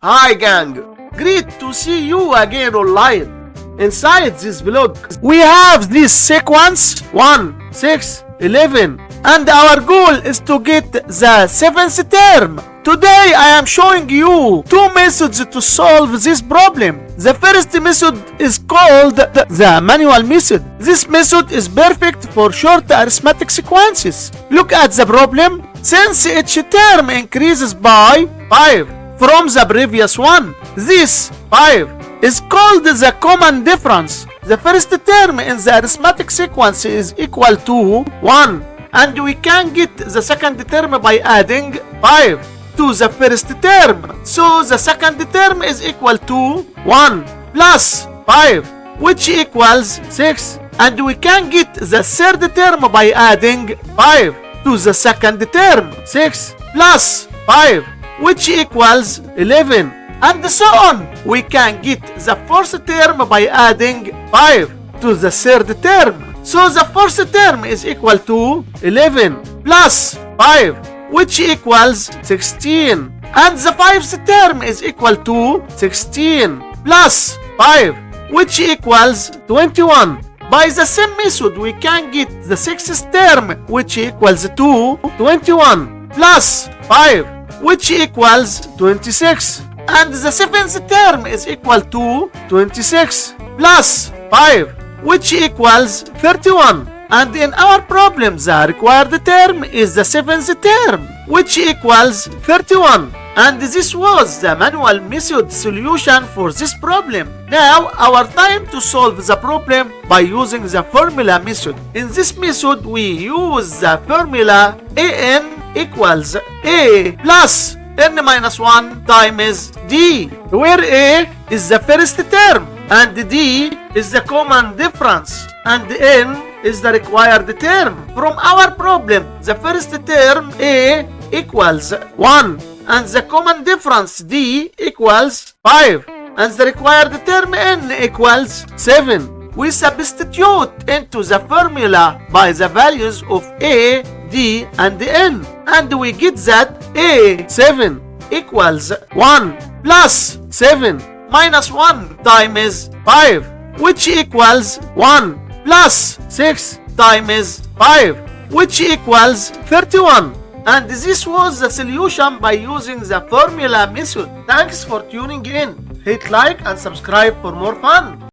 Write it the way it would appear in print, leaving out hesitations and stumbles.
Hi gang, great to see you again online. Inside this vlog, we have this sequence 1, 6, 11 and our goal is to get the 7th term. Today I am showing you two methods to solve this problem. The first method is called the manual method. This method is perfect for short arithmetic sequences. Look at the problem. Since each term increases by 5 from the previous one, this 5 is called the common difference. The first term in the arithmetic sequence is equal to 1, and we can get the second term by adding 5 to the first term. So the second term is equal to 1 plus 5, which equals 6. And we can get the third term by adding 5 to the second term. 6 plus 5, which equals 11. And so on. We can get the fourth term by adding 5 to the third term. So the fourth term is equal to 11 plus 5, which equals 16. And the fifth term is equal to 16 plus 5, which equals 21. By the same method, we can get the sixth term, which equals to 21 plus 5, which equals 26. And the seventh term is equal to 26 plus 5, which equals 31. And in our problem, the required term is the seventh term, which equals 31. And this was the manual method solution for this problem. Now, our time to solve the problem by using the formula method. In this method, we use the formula an equals a plus n minus 1 times d, where a is the first term and d is the common difference and n is the required term. From our problem, the first term a equals 1 and the common difference d equals 5 and the required term n equals 7. We substitute into the formula by the values of a, d and n, and we get that a7 equals 1 plus 7 minus 1 times 5, which equals 1 plus 6 times 5, which equals 31. And this was the solution by using the formula method. Thanks for tuning in. Hit like and subscribe for more fun.